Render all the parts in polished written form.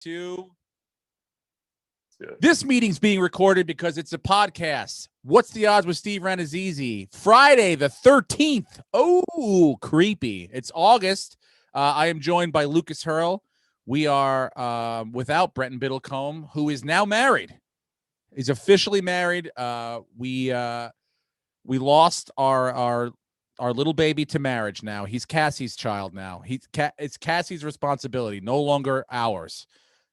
2. This meeting's being recorded because it's a podcast. What's the odds with Steve Renazizi? Friday the 13th. Oh, creepy. It's August. I am joined by Lucas Hurl. We are without Brenton Biddlecombe, who is now married. He's officially married. We lost our little baby to marriage now. He's Cassie's child now. It's Cassie's responsibility, no longer ours.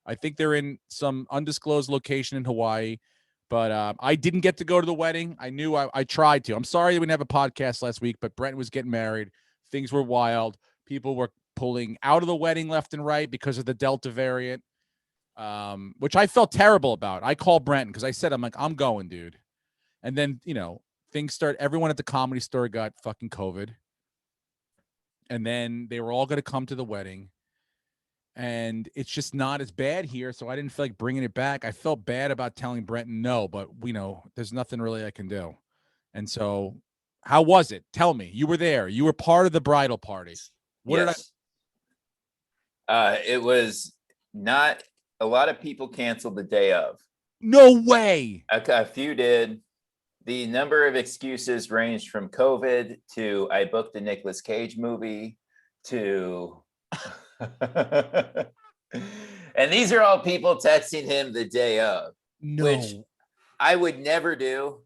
I think they're in some undisclosed location in Hawaii, but I didn't get to go to the wedding. I knew I tried to. I'm sorry we didn't have a podcast last week, but Brenton was getting married. Things were wild. People were pulling out of the wedding left and right because of the Delta variant, which I felt terrible about. I called Brenton because I said, I'm going, dude. And then, things start. Everyone at the Comedy Store got fucking COVID. And then they were all going to come to the wedding. And it's just not as bad here, so I didn't feel like bringing it back. I felt bad about telling Brenton no, but there's nothing really I can do. And so, how was it? Tell me. You were there. You were part of the bridal party. It was not. A lot of people canceled the day of. No way. A few did. The number of excuses ranged from COVID to I booked a Nicolas Cage movie to. And these are all people texting him the day of, which I would never do.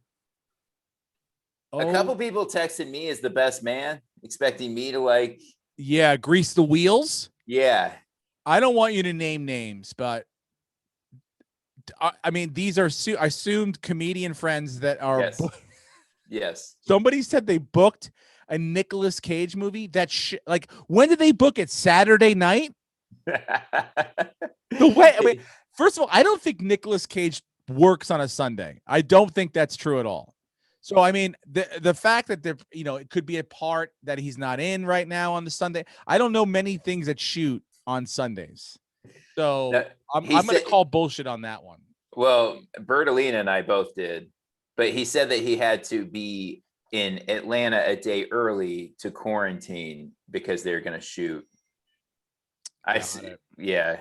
A couple people texted me as the best man, expecting me to grease the wheels. Yeah. I don't want you to name names, but I mean, these are assumed comedian friends that are. Yes. Yes. Somebody said they booked a Nicolas Cage movie. When did they book it? Saturday night? First of all, I don't think Nicolas Cage works on a Sunday. I don't think that's true at all. So, I mean, the fact that it could be a part that he's not in right now on the Sunday. I don't know many things that shoot on Sundays. So I'm going to call bullshit on that one. Well, Bertolina and I both did, but he said that he had to be in Atlanta a day early to quarantine because they're going to shoot. Yeah.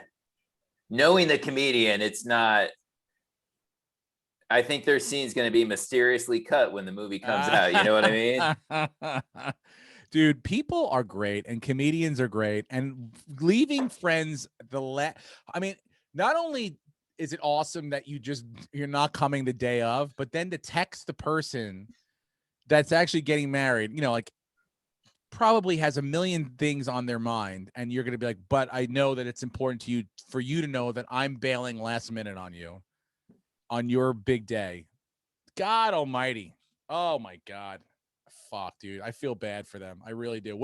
Knowing the comedian, it's not. I think their scene's going to be mysteriously cut when the movie comes out. You know what I mean? Dude, people are great and comedians are great. And leaving friends not only is it awesome that you're not coming the day of, but then to text the person that's actually getting married, probably has a million things on their mind, and you're going to be like, but I know that it's important for you to know that I'm bailing last minute on you on your big day. God almighty. Oh my God. Fuck, dude. I feel bad for them. I really do.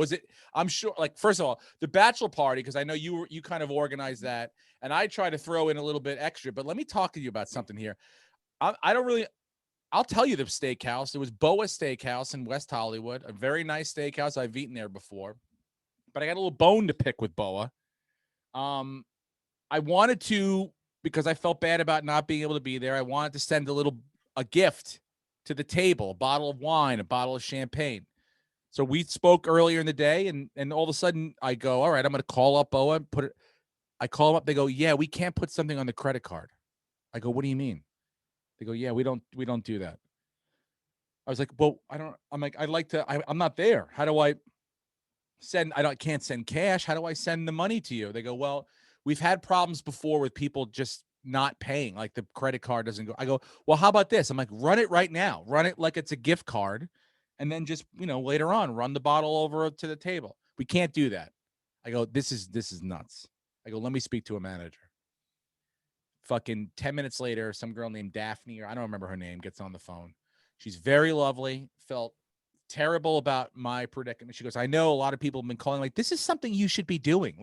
I'm sure, first of all, the bachelor party, because I know you kind of organized that, and I try to throw in a little bit extra, but let me talk to you about something here. I'll tell you the steakhouse. It was Boa Steakhouse in West Hollywood, a very nice steakhouse. I've eaten there before, but I got a little bone to pick with Boa. I wanted to, because I felt bad about not being able to be there. I wanted to send a gift to the table, a bottle of wine, a bottle of champagne. So we spoke earlier in the day, and all of a sudden I go, all right, I'm going to call up Boa and I call them up. They go, yeah, we can't put something on the credit card. I go, what do you mean? They go, yeah, we don't do that. I was like, well, I'm not there. How do I send? I can't send cash. How do I send the money to you? They go, well, we've had problems before with people just not paying, like the credit card doesn't go. I go, well, how about this? I'm like, run it right now. Run it like it's a gift card. And then just, later on, run the bottle over to the table. We can't do that. I go, this is nuts. I go, let me speak to a manager. Fucking 10 minutes later, some girl named Daphne, or I don't remember her name, gets on the phone. She's very lovely, felt terrible about my predicament. She goes, I know a lot of people have been calling, this is something you should be doing.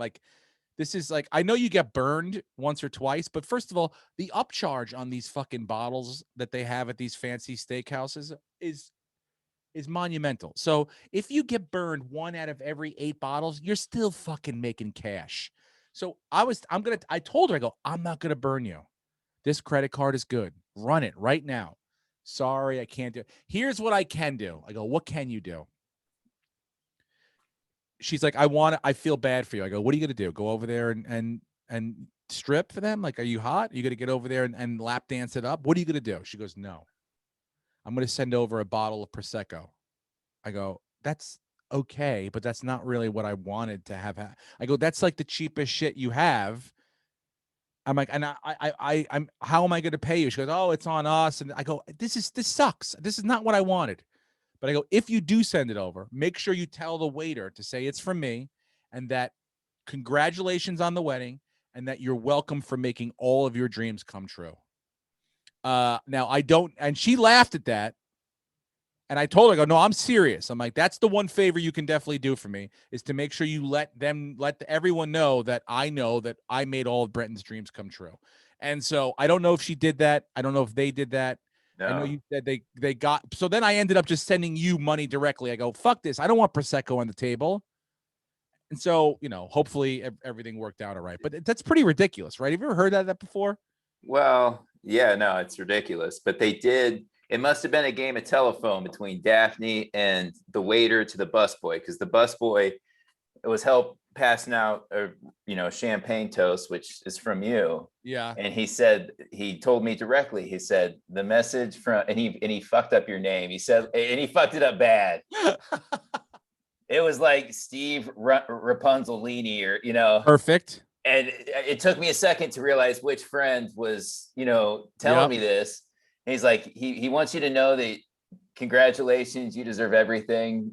This is I know you get burned once or twice, but first of all, the upcharge on these fucking bottles that they have at these fancy steakhouses is monumental. So if you get burned 1 out of every 8 bottles, you're still fucking making cash. So I told her, I go, I'm not going to burn you. This credit card is good. Run it right now. Sorry, I can't do it. Here's what I can do. I go, what can you do? She's like, I feel bad for you. I go, what are you going to do? Go over there and strip for them? Like, are you hot? Are you going to get over there and lap dance it up? What are you going to do? She goes, no, I'm going to send over a bottle of Prosecco. I go, that's okay, but that's not really what I wanted to have. I go, that's like the cheapest shit you have. I'm like, and I'm, how am I going to pay you? She goes, oh, it's on us. And I go, this sucks. This is not what I wanted. But I go, if you do send it over, make sure you tell the waiter to say it's from me and that congratulations on the wedding and that you're welcome for making all of your dreams come true. Now I don't, and she laughed at that. And I told her, I go, no, I'm serious. I'm like, that's the one favor you can definitely do for me is to make sure you let everyone know that I made all of Brenton's dreams come true. And so I don't know if she did that. I don't know if they did that. No. I know you said they got, so then I ended up just sending you money directly. I go, fuck this. I don't want Prosecco on the table. And so, hopefully everything worked out all right. But that's pretty ridiculous, right? Have you ever heard that before? Well, yeah, no, it's ridiculous. But they did. It must have been a game of telephone between Daphne and the waiter to the busboy, because the busboy was help passing out a champagne toast, which is from you. Yeah. And he told me directly. He said the message from, and he fucked up your name. He said, and he fucked it up bad. It was like Steve Rapunzelini, or Perfect. And it took me a second to realize which friend was telling me this. And he's like, he wants you to know that congratulations, you deserve everything.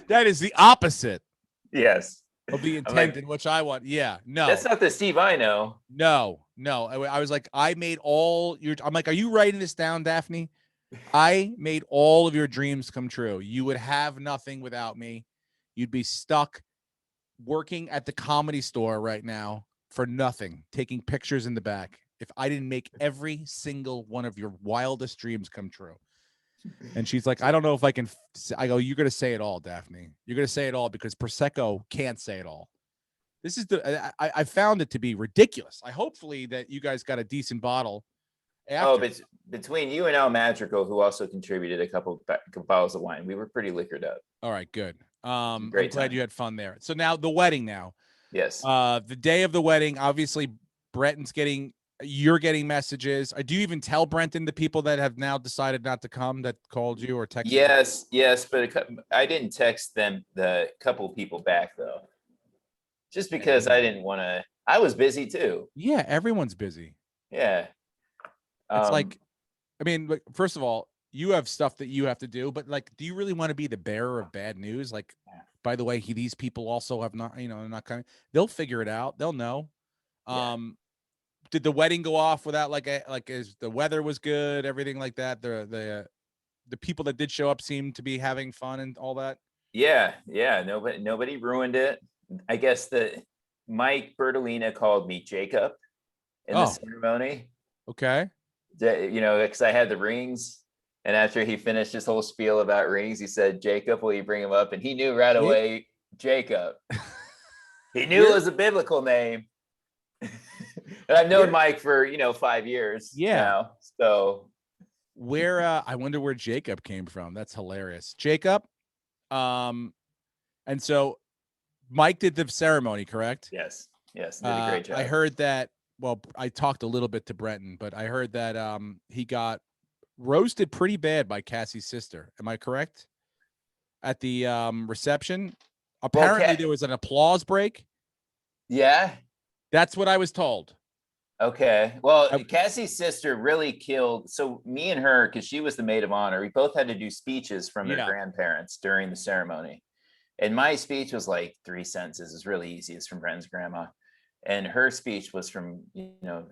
That is the opposite. Yes. Of the intent in which I want. Yeah. No. That's not the Steve I know. No. I was like, I made all your, I'm like, are you writing this down, Daphne? I made all of your dreams come true. You would have nothing without me. You'd be stuck working at the Comedy Store right now for nothing, taking pictures in the back, if I didn't make every single one of your wildest dreams come true. And she's like, I don't know if I can. I go, you're going to say it all, Daphne. You're going to say it all because Prosecco can't say it all. This is I found it to be ridiculous. Hopefully that you guys got a decent bottle. After. But between you and El Madrigal, who also contributed a couple bottles of wine, we were pretty liquored up. All right, good. I'm glad you had fun there. So now the wedding now. Yes. The day of the wedding, obviously you're getting messages. Do you even tell Brenton the people that have now decided not to come that called you or texted you? Yes, but I didn't text them, the couple people back though. Just because I didn't want to, I was busy too. Yeah, everyone's busy. Yeah. It's like, I mean, first of all, you have stuff that you have to do, but like, do you really want to be the bearer of bad news? Like, by the way, these people also have not, not coming. They'll figure it out. They'll know. Did the wedding go off without as the weather was good, everything like that? The people that did show up seemed to be having fun and all that. Yeah. Nobody ruined it. I guess Mike Bertolina called me Jacob in the ceremony. Okay. Because I had the rings, and after he finished his whole spiel about rings, he said, "Jacob, will you bring him up?" And he knew right away, Jacob. He knew it was a biblical name. And I've known Mike for 5 years now. So I wonder where Jacob came from. That's hilarious. Jacob. And so Mike did the ceremony, correct? Yes. Did a great job. I heard that. Well, I talked a little bit to Brenton, but I heard that he got roasted pretty bad by Cassie's sister. Am I correct? At the reception, apparently there was an applause break. Yeah. That's what I was told. Okay. Well, Cassie's sister really killed. So me and her, because she was the maid of honor, we both had to do speeches from their grandparents during the ceremony. And my speech was like 3 sentences. It's really easy. It's from Brenton's grandma. And her speech was from,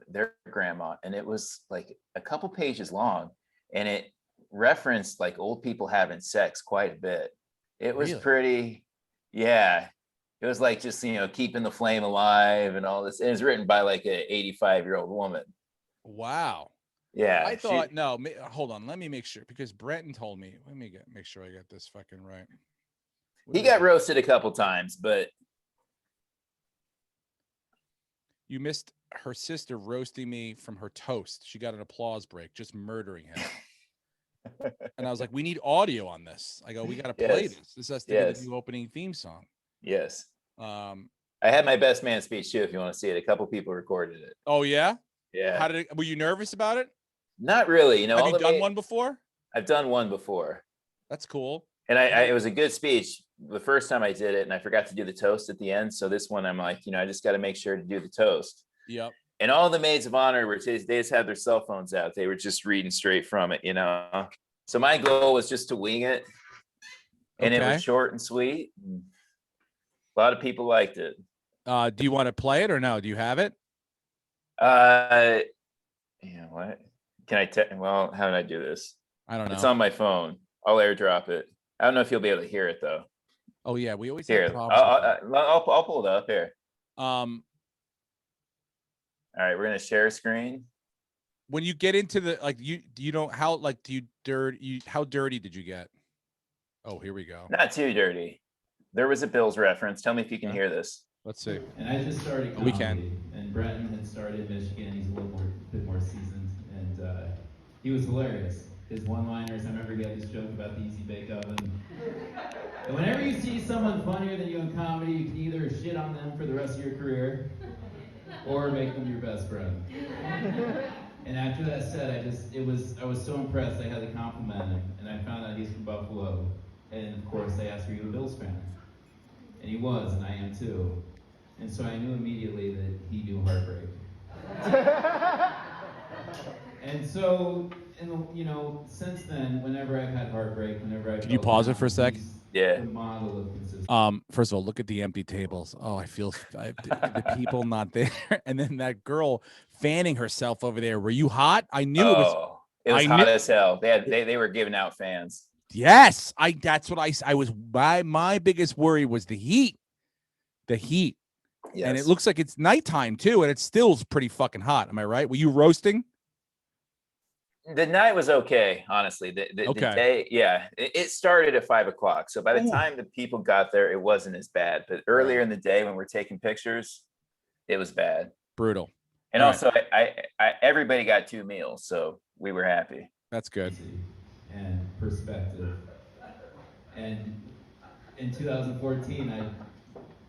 their grandma. And it was like a couple pages long. And it referenced like old people having sex quite a bit. It was pretty, yeah. It was like just, keeping the flame alive and all this. And it's written by like an 85-year-old woman. Wow. Yeah. I thought, no, hold on. Let me make sure, because Brenton told me, let me make sure I got this fucking right. He got roasted a couple times, but. You missed her sister roasting me from her toast. She got an applause break, just murdering him. And I was like, we need audio on this. I go, we got to play this. This has to be the new opening theme song. Yes. I had my best man speech too. If you want to see it, a couple people recorded it. Oh yeah. Yeah. Were you nervous about it? Not really. You know, have you done one before? I've done one before. That's cool. And it was a good speech the first time I did it, and I forgot to do the toast at the end. So this one, I'm like, I just got to make sure to do the toast. Yep. And all the maids of honor they just had their cell phones out. They were just reading straight from it, So my goal was just to wing it, and it was short and sweet. A lot of people liked it. Do you want to play it or no? Do you have it? What? Can I well, how did I do this? I don't know. It's on my phone. I'll airdrop it. I don't know if you'll be able to hear it though. Oh yeah, we always have problems. I'll pull it up here. All right, we're gonna share screen. When you get into the how dirty did you get? Oh, here we go. Not too dirty. There was a Bills reference. Tell me if you can hear this. Let's see. And I just started comedy, we can. And Brenton had started Michigan. He's a bit more seasoned, and he was hilarious. His one-liners. I remember he had this joke about the easy bake oven. And whenever you see someone funnier than you in comedy, you can either shit on them for the rest of your career, or make them your best friend. And after that set, I was so impressed. I had to compliment him, and I found out he's from Buffalo. And of course, they asked, "Were you a Bills fan?" And he was, and I am too. And so I knew immediately that he knew heartbreak. And so, since then, whenever I've had heartbreak, Can you pause it for a sec? Yeah. The model of consistency. First of all, look at the empty tables. Oh, the people not there, and then that girl fanning herself over there. Were you hot? I knew it was. It was hot as hell. They were giving out fans. Yes, that's what I was. My biggest worry was the heat. The heat. Yes. And it looks like it's nighttime too, and it still's pretty fucking hot. Am I right? Were you roasting? The night was okay, honestly. The day, yeah. It started at 5:00. So by the time the people got there, it wasn't as bad. But earlier in the day when we're taking pictures, it was bad. Brutal. And also, I everybody got 2 meals, so we were happy. That's good. And perspective. And in 2014, I'd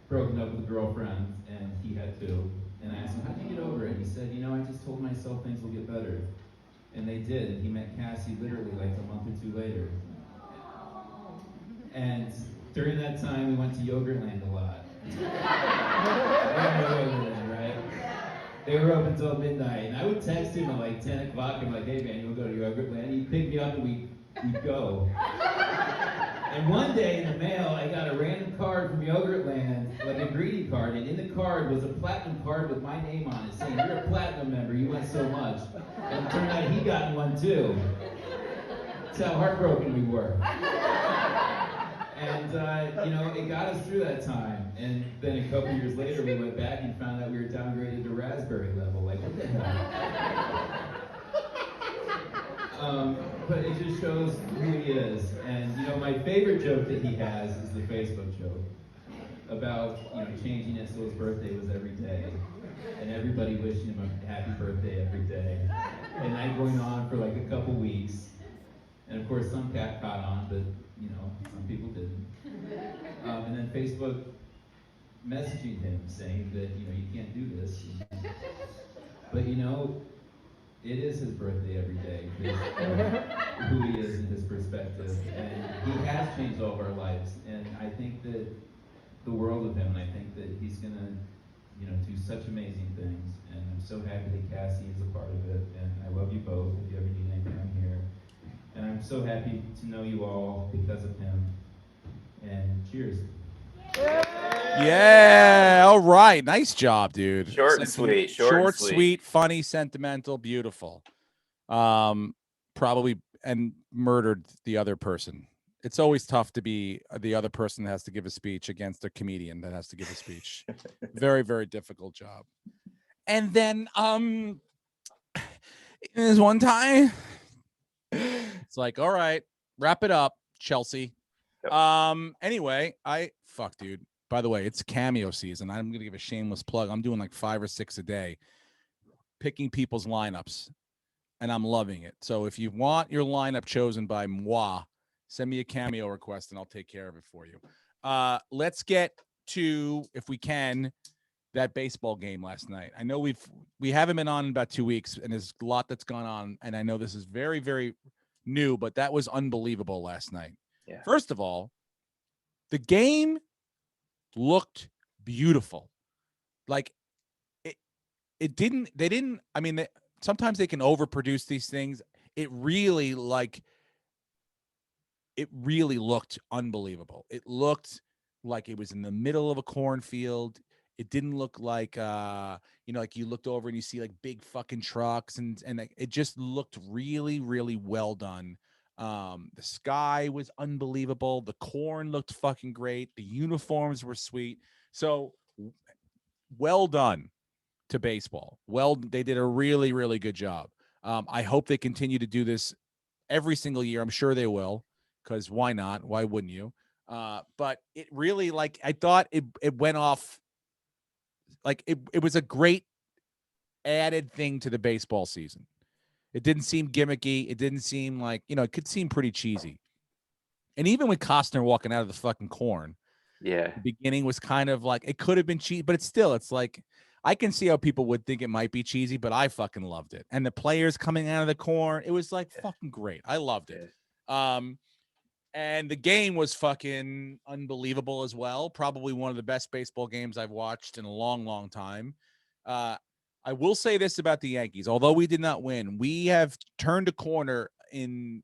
broken up with a girlfriend, and he had too. And I asked him, "How'd you get over it?" And he said, "I just told myself things will get better." And they did. And he met Cassie literally like a month or 2 later. And during that time, we went to Yogurtland a lot. Yogurtland, right? They were open until midnight. And I would text him at like 10 o'clock. I'm like, "Hey man, you want to go to Yogurtland?" He'd pick me up and we'd go. And one day in the mail, I got a random card from Yogurtland, like a greeting card, and in the card was a platinum card with my name on it, saying, "You're a platinum member, you went so much." And it turned out he got one too. That's how heartbroken we were. And, it got us through that time. And then a couple years later, we went back and found out we were downgraded to raspberry level. Like, what the hell? But it just shows who he is. And, my favorite joke that he has is the Facebook joke about, changing it so his birthday was every day. And everybody wishing him a happy birthday every day. And that going on for like a couple weeks. And of course, some cat caught on, but, some people didn't. And then Facebook messaging him saying that, you can't do this. But, it is his birthday every day, who he is in his perspective. And he has changed all of our lives. And I think that the world of him, and I think that he's going to, do such amazing things. And I'm so happy that Cassie is a part of it. And I love you both. If you ever need anything, I'm here. And I'm so happy to know you all because of him. And cheers. Yeah. All right. Nice job, dude. Short and sweet. Short, sweet, funny, sentimental, beautiful. Probably and murdered the other person. It's always tough to be the other person that has to give a speech against a comedian that has to give a speech. Very, very difficult job. And then there's one time it's like, all right, wrap it up, Chelsea. Yep. Anyway, dude. By the way, it's cameo season. I'm gonna give a shameless plug. I'm doing like 5 or 6 a day, picking people's lineups, and I'm loving it. So if you want your lineup chosen by moi, send me a cameo request and I'll take care of it for you. Let's get to, if we can, that baseball game last night. I know we haven't been on in about 2 weeks, and there's a lot that's gone on, and I know this is very, very new, but that was unbelievable last night. Yeah. First of all, the game looked beautiful. Like it didn't. They didn't. I mean, sometimes they can overproduce these things. It really looked unbelievable. It looked like it was in the middle of a cornfield. It didn't look like like you looked over and you see like big fucking trucks and it just looked really, really well done. The sky was unbelievable. The corn looked fucking great. The uniforms were sweet. So well done to baseball. Well, they did a really, really good job. I hope they continue to do this every single year. I'm sure they will, because why not? Why wouldn't you? But it really, like, I thought it went off. Like it was a great added thing to the baseball season. It didn't seem gimmicky. It didn't seem like, it could seem pretty cheesy. And even with Costner walking out of the fucking corn, yeah, the beginning was kind of like, it could have been cheesy, but it's like, I can see how people would think it might be cheesy, but I fucking loved it. And the players coming out of the corn, it was like fucking great. I loved it. And the game was fucking unbelievable as well. Probably one of the best baseball games I've watched in a long, long time. I will say this about the Yankees. Although we did not win, we have turned a corner in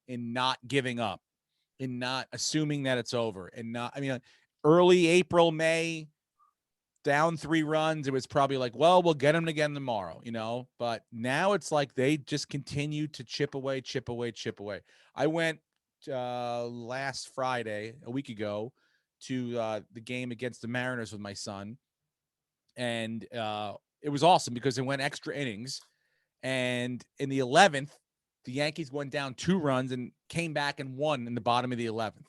not giving up, in not assuming that it's over. And not, I mean, early April, May, down 3 runs, it was probably like, well, we'll get them again tomorrow, But now it's like they just continue to chip away. I went last Friday, a week ago, to the game against the Mariners with my son, and it was awesome because it went extra innings, and in the 11th, the Yankees went down 2 runs and came back and won in the bottom of the 11th.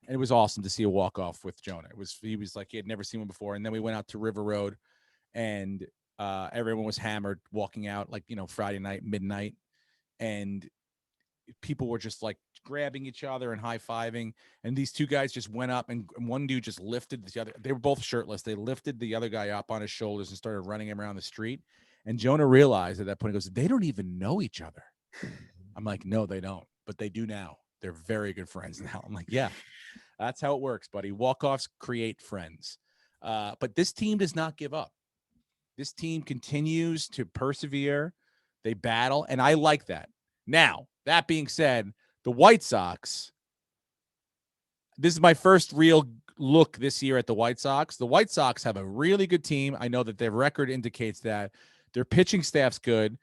And it was awesome to see a walk-off with Jonah. He was like he had never seen one before. And then we went out to River Road, and everyone was hammered walking out, like, Friday night, midnight. And people were just like grabbing each other and high-fiving. And these 2 guys just went up, and one dude just lifted the other. They were both shirtless. They lifted the other guy up on his shoulders and started running him around the street. And Jonah realized at that point, he goes, they don't even know each other. I'm like, no, they don't, but they do now. They're very good friends now. I'm like, yeah, that's how it works, buddy. Walk-offs create friends. But this team does not give up. This team continues to persevere. They battle, and I like that. Now, that being said, the White Sox, this is my first real look this year at the White Sox. The White Sox have a really good team. I know that their record indicates that. Their pitching staff's good.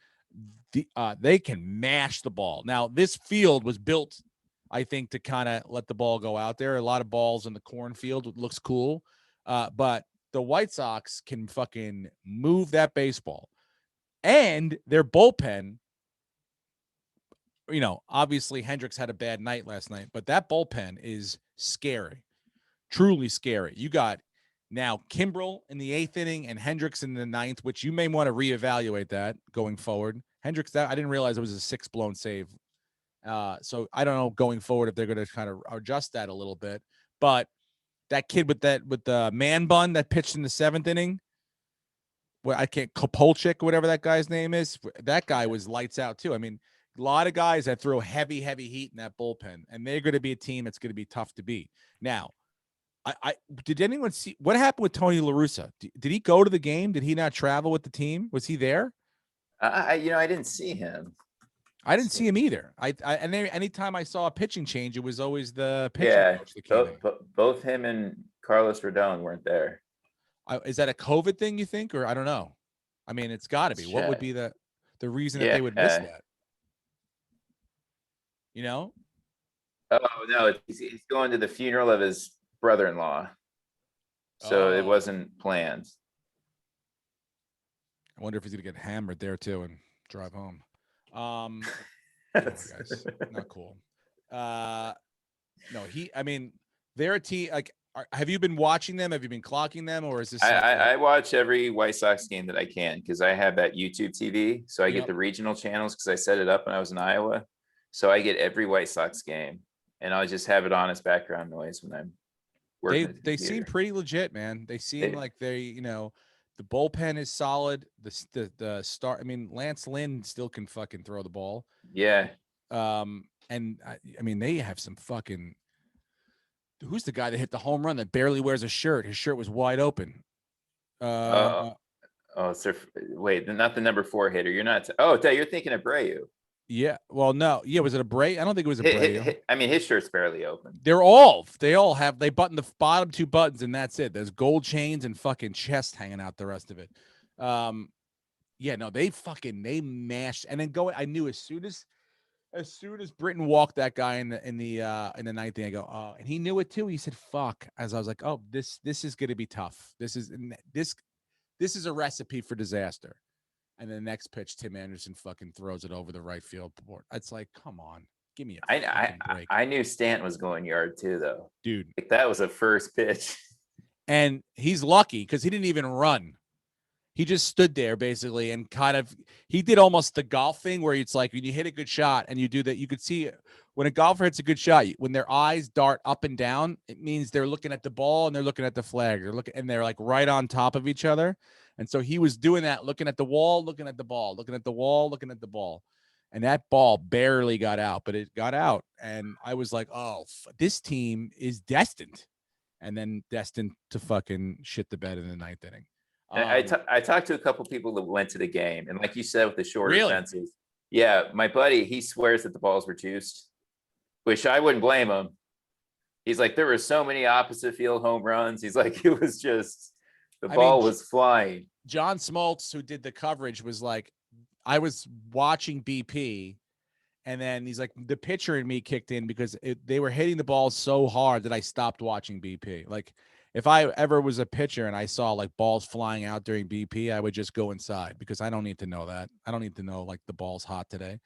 They can mash the ball. Now, this field was built, I think, to kind of let the ball go out there. A lot of balls in the cornfield. It looks cool. But the White Sox can fucking move that baseball. And their bullpen, obviously Hendricks had a bad night last night, but that bullpen is scary. Truly scary. You got now Kimbrel in the 8th inning and Hendricks in the 9th, which you may want to reevaluate that going forward. Hendricks, I didn't realize it was a 6 blown save. So I don't know going forward if they're going to kind of adjust that a little bit. But that kid with the man bun that pitched in the 7th inning, Kopolchik, whatever that guy's name is, that guy was lights out too. I mean, a lot of guys that throw heavy, heavy heat in that bullpen, and they're going to be a team that's going to be tough to beat. Now, I did anyone see what happened with Tony La Russa? Did he go to the game? Did he not travel with the team? Was he there? I didn't see him. I didn't see him either. Anytime I saw a pitching change, it was always the pitching coach that came in. Both him and Carlos Rodon weren't there. Is that a COVID thing, you think, or I don't know? I mean, it's got to be. What would be the reason that they would miss that? Oh no, he's going to the funeral of his brother-in-law, so it wasn't planned. I wonder if he's gonna get hammered there too and drive home. Guys, not cool. No, I mean, they're a team. Like, have you been watching them? Have you been clocking them, or is this? I watch every White Sox game that I can because I have that YouTube TV, so I get the regional channels because I set it up when I was in Iowa, so I get every White Sox game, and I'll just have it on as background noise when I'm They seem pretty legit, man. They seem like the bullpen is solid. The start. I mean, Lance Lynn still can fucking throw the ball. Yeah. And I mean, they have some fucking. Who's the guy that hit the home run that barely wears a shirt? His shirt was wide open. So wait, not the number 4 hitter. You're not. You're thinking of Abreu. Yeah. Well, no. Yeah. Was it Abreu? I don't think it was Abreu. I mean, his shirt's barely open. They all button the bottom 2 buttons and that's it. There's gold chains and fucking chest hanging out the rest of it. Yeah, no, they mashed and then I knew as soon as Brenton walked that guy in the ninth inning, I go, oh, and he knew it too. He said, fuck, as I was like, oh, this is gonna be tough. This is a recipe for disaster. And the next pitch, Tim Anderson fucking throws it over the right field board. It's like, come on, give me a fucking break. I knew Stanton was going yard too, though. Dude. Like, that was a first pitch. And he's lucky because he didn't even run. He just stood there basically and he did almost the golf thing where it's like when you hit a good shot and you do that, you could see when a golfer hits a good shot, when their eyes dart up and down, it means they're looking at the ball and they're looking at the flag. They're like right on top of each other. And so he was doing that, looking at the wall, looking at the ball, looking at the wall, looking at the ball. And that ball barely got out, but it got out. And I was like, oh, this team is destined. And then destined to fucking shit the bed in the ninth inning. I talked to a couple people that went to the game. And like you said, with the shorter fences. Yeah, my buddy, he swears that the balls were juiced, which I wouldn't blame him. He's like, there were so many opposite field home runs. He's like, it was just... The ball was flying. John Smoltz, who did the coverage, was like, I was watching BP, and then he's like, the pitcher in me kicked in because they were hitting the ball so hard that I stopped watching BP. Like, if I ever was a pitcher and I saw like balls flying out during BP, I would just go inside because I don't need to know that. I don't need to know like the ball's hot today.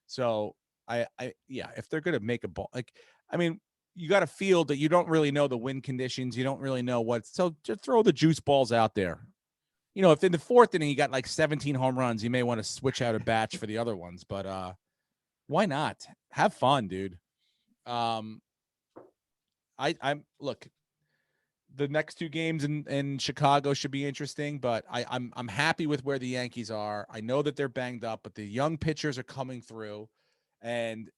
So if they're gonna make a ball, you got to feel that you don't really know the wind conditions. You don't really know so just throw the juice balls out there. If in the 4th inning you got like 17 home runs, you may want to switch out a batch for the other ones, but why not? Have fun, dude. Look, the next 2 games in Chicago should be interesting, but I'm happy with where the Yankees are. I know that they're banged up, but the young pitchers are coming through and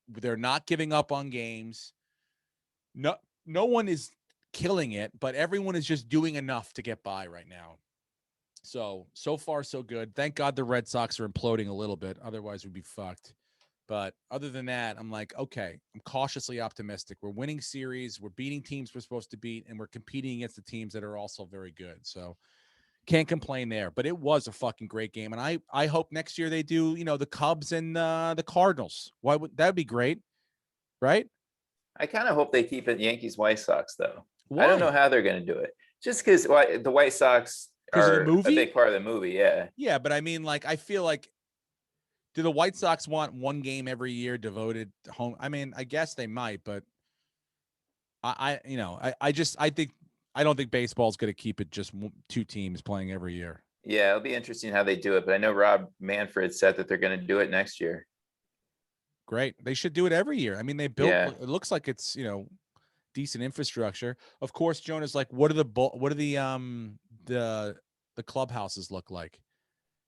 they're not giving up on games. No one is killing it, but everyone is just doing enough to get by right now. So far, so good. Thank God the Red Sox are imploding a little bit. Otherwise, we'd be fucked. But other than that, I'm like, okay, I'm cautiously optimistic. We're winning series. We're beating teams we're supposed to beat, and we're competing against the teams that are also very good. So can't complain there. But it was a fucking great game. And I hope next year they do, the Cubs and the Cardinals. That would be great, right? I kind of hope they keep it Yankees White Sox, though. Why? I don't know how they're going to do it. Just because the White Sox are a big part of the movie, yeah. Yeah, but I mean, like, I feel like, do the White Sox want one game every year devoted to home? I mean, I guess they might, but I don't think baseball is going to keep it just 2 teams playing every year. Yeah, it'll be interesting how they do it, but I know Rob Manfred said that they're going to do it next year. Great. They should do it every year. I mean, they built, it looks like it's, decent infrastructure. Of course, Jonah's like, what do the clubhouses look like?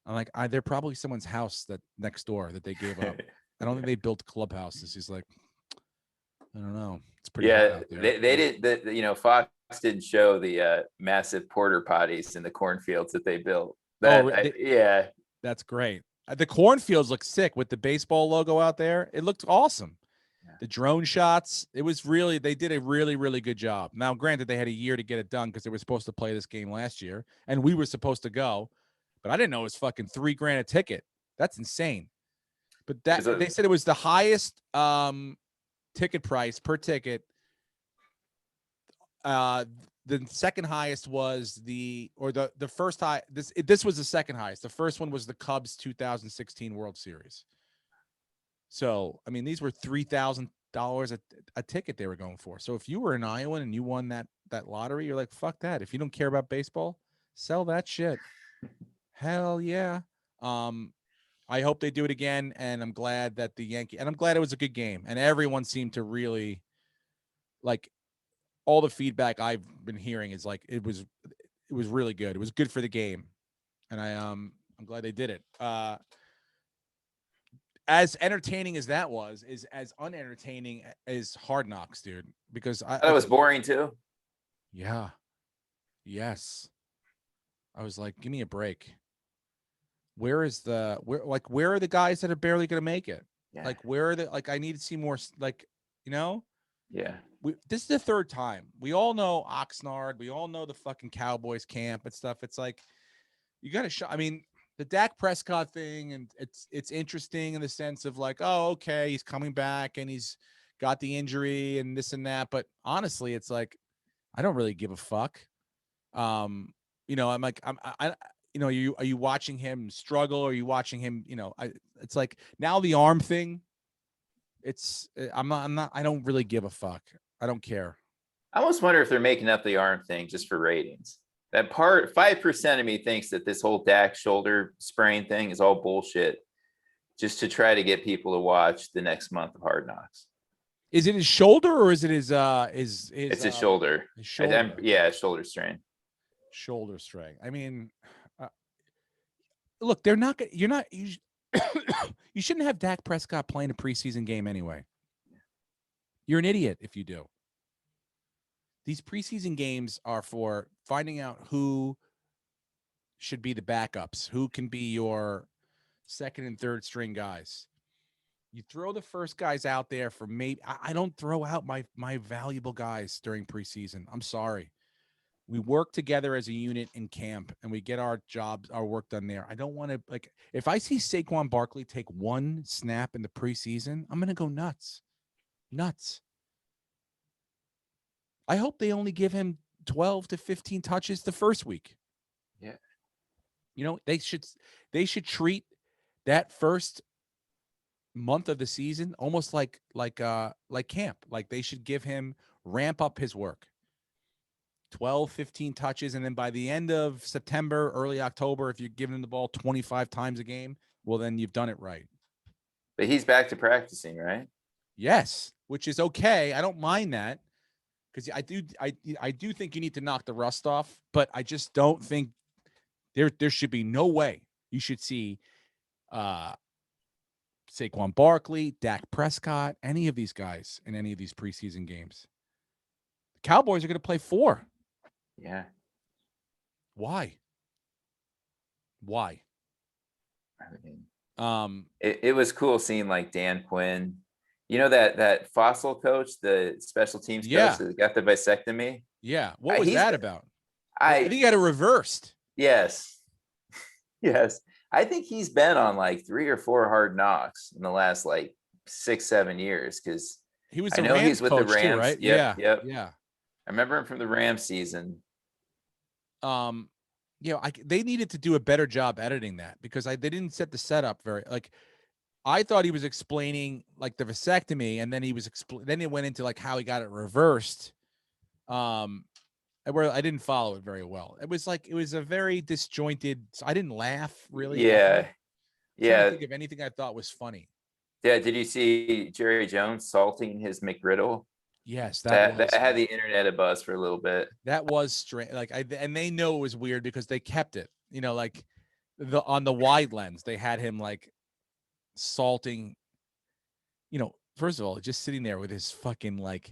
I'm like, they're probably someone's house that next door that they gave up. I don't think they built clubhouses. He's like, I don't know. It's pretty hot out there. They didn't, Fox didn't show the massive porter potties in the cornfields that they built. That's great. The cornfields look sick with the baseball logo out there. It looked awesome. Yeah. The drone shots, they did a really, really good job. Now, granted, they had a year to get it done because they were supposed to play this game last year and we were supposed to go, but I didn't know it was fucking $3,000 a ticket. That's insane. But they said it was the highest ticket price per ticket. The second highest was the first high. This was the second highest. The first one was the Cubs 2016 World Series. So, I mean, these were $3,000 a ticket they were going for. So if you were an Iowan and you won that lottery, you're like, fuck that. If you don't care about baseball, sell that shit. Hell yeah. I hope they do it again, and I'm glad that I'm glad it was a good game, and everyone seemed to really, like, all the feedback I've been hearing is like it was really good. It was good for the game, and I'm glad they did it. As entertaining as that was, is as unentertaining as Hard Knocks, dude. Because That was boring too. Yeah. Yes. I was like, give me a break. Where are the guys that are barely going to make it? Yeah. Like, where are the, like, I need to see more, like, Yeah. This is the third time. We all know Oxnard. We all know the fucking Cowboys camp and stuff. It's like, you got to show, I mean, the Dak Prescott thing, and it's interesting in the sense of like, oh, okay, he's coming back and he's got the injury and this and that. But honestly, it's like, I don't really give a fuck. I'm like, are you watching him struggle? Or are you watching him, it's like now the arm thing. I don't really give a fuck. I don't care. I almost wonder if they're making up the arm thing just for ratings. That part, 5% of me thinks that this whole Dak shoulder sprain thing is all bullshit, just to try to get people to watch the next month of Hard Knocks. Is it his shoulder or is it his It's his shoulder. His shoulder. Shoulder strain. Shoulder strain. I mean, look, they're not. You're not. You shouldn't have Dak Prescott playing a preseason game anyway. You're an idiot if you do. These preseason games are for finding out who should be the backups, who can be your second and third string guys. You throw the first guys out there for maybe. I don't throw out my valuable guys during preseason. I'm sorry. We work together as a unit in camp and we get our work done there. I don't want to, like, if I see Saquon Barkley take one snap in the preseason, I'm going to go nuts. I hope they only give him 12 to 15 touches the first week. Yeah. They should treat that first month of the season almost like camp. Like they should ramp up his work. 12, 15 touches. And then by the end of September, early October, if you're giving him the ball 25 times a game, well, then you've done it right. But he's back to practicing, right? Yes, which is okay. I don't mind that because I do think you need to knock the rust off, but I just don't think there should be no way you should see Saquon Barkley, Dak Prescott, any of these guys in any of these preseason games. The Cowboys are going to play 4. Yeah. Why? I mean, it was cool seeing like Dan Quinn, that Fossil coach, the special teams coach that got the vasectomy. Yeah. What was that about? I think he got it reversed. Yes. Yes. I think he's been on like 3 or 4 Hard Knocks in the last like 6-7 years. Cause he was, he's with the Rams, too, right? Yep, Yeah. I remember him from the Rams season. They needed to do a better job editing that because they didn't set the setup very, like, I thought he was explaining like the vasectomy, and then then it went into like how he got it reversed. Where I didn't follow it very well. It was a very disjointed. So I didn't laugh really. Yeah. I think of anything I thought was funny. Yeah. Did you see Jerry Jones salting his McGriddle? Yes, that had the internet abuzz for a little bit. That was strange. And they know it was weird because they kept it. Like on the wide lens, they had him like salting. First of all, just sitting there with his fucking like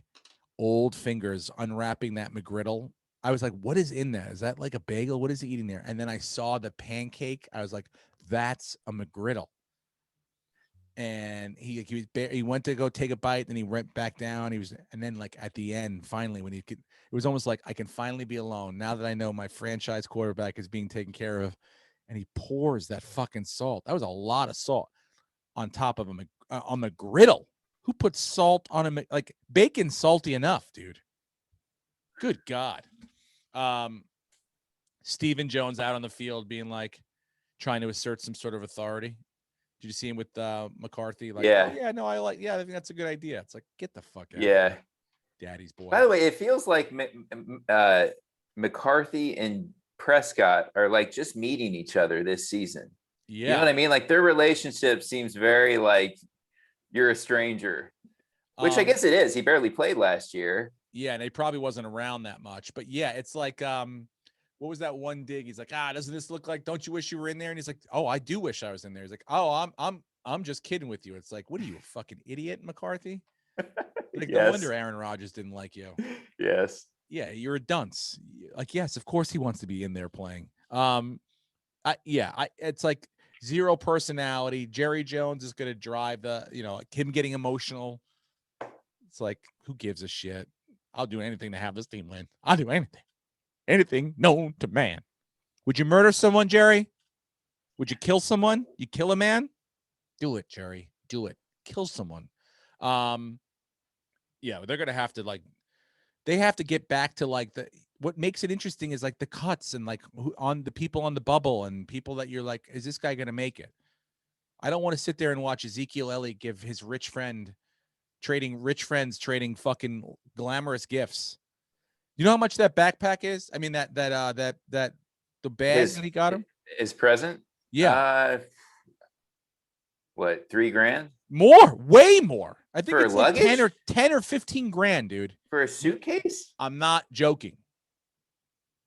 old fingers unwrapping that McGriddle. I was like, "What is in that? Is that like a bagel? What is he eating there?" And then I saw the pancake. I was like, "That's a McGriddle." And he went to go take a bite, then he went back down. And then like at the end, finally, when it was almost like I can finally be alone now that I know my franchise quarterback is being taken care of. And he pours that fucking salt. That was a lot of salt on top of on the griddle. Who puts salt on him? Like bacon's salty enough, dude. Good God. Stephen Jones out on the field being like trying to assert some sort of authority. Did you see him with McCarthy? Like, yeah. Oh, yeah, no, I think that's a good idea. It's like, get the fuck out. Yeah. Daddy's boy. By the way, it feels like McCarthy and Prescott are like just meeting each other this season. Yeah. You know what I mean? Like their relationship seems very like you're a stranger, which I guess it is. He barely played last year. Yeah, and he probably wasn't around that much. But yeah, it's like what was that one dig? He's like, doesn't this look like, don't you wish you were in there? And he's like, oh, I do wish I was in there. He's like, oh, I'm just kidding with you. It's like, what are you, a fucking idiot, McCarthy? Like, no wonder Aaron Rodgers didn't like you. Yes. Yeah, you're a dunce. Like, yes, of course he wants to be in there playing. It's like zero personality. Jerry Jones is going to drive him getting emotional. It's like, who gives a shit? I'll do anything to have this team win. I'll do anything known to man. Would you murder someone, Jerry? Would you kill someone? You kill a man? Do it, Jerry. Do it. Kill someone. Yeah, they're going to have to they have to get back to what makes it interesting is the cuts and on the people on the bubble and people that you're like, is this guy going to make it? I don't want to sit there and watch Ezekiel Elliott give his rich friends trading fucking glamorous gifts. You know how much that backpack is? I mean, that the bag that he got him? His present? Yeah. What, $3,000? More, way more. I think for it's luggage? like 10 or 15 grand, dude. For a suitcase? I'm not joking.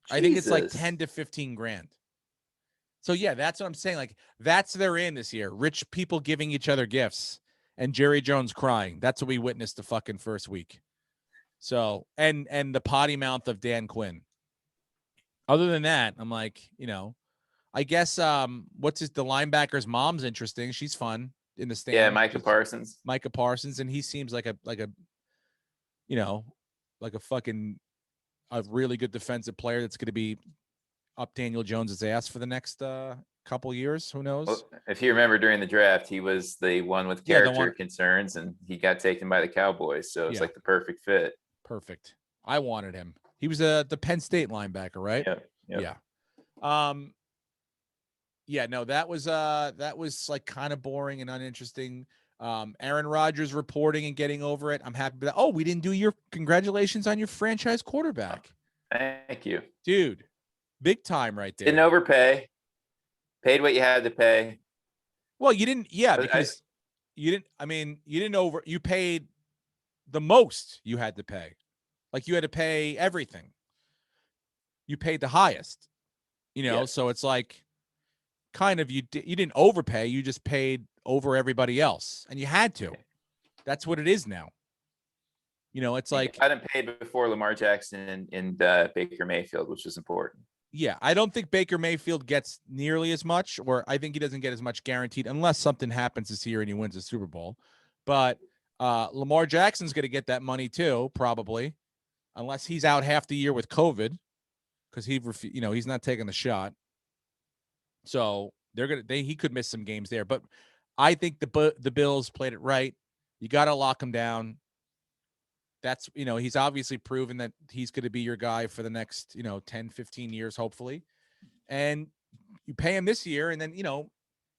Jesus. I think it's like 10 to 15 grand. So yeah, that's what I'm saying. That's their in this year. Rich people giving each other gifts and Jerry Jones crying. That's what we witnessed the fucking first week. So, and the potty mouth of Dan Quinn. Other than that, I'm like, I guess the linebacker's mom's interesting. She's fun in the stand. Yeah, Micah Parsons, and he seems like a fucking a really good defensive player that's going to be up Daniel Jones's ass for the next couple years. Who knows? Well, if you remember during the draft, he was the one with character concerns, and he got taken by the Cowboys. So it's like the perfect fit. Perfect. I wanted him. He was the Penn State linebacker, right? Yep. Yeah. Yeah, no, that was like kind of boring and uninteresting. Aaron Rodgers reporting and getting over it. I'm happy with that. Oh, we didn't do your congratulations on your franchise quarterback. Thank you. Dude, big time right there. Didn't overpay. Paid what you had to pay. Well, you didn't, because you paid the most you had to pay. Like you had to pay everything. You paid the highest, so it's like kind of you didn't overpay. You just paid over everybody else and you had to. That's what it is now. It's like I didn't pay before Lamar Jackson and Baker Mayfield, which is important. Yeah, I don't think Baker Mayfield gets nearly as much, or I think he doesn't get as much guaranteed unless something happens this year and he wins the Super Bowl. But Lamar Jackson's going to get that money too, probably, unless he's out half the year with COVID, because he's not taking the shot. So he could miss some games there. But I think the Bills played it right. You got to lock him down. That's, he's obviously proven that he's going to be your guy for the next, 10, 15 years, hopefully. And you pay him this year. And then,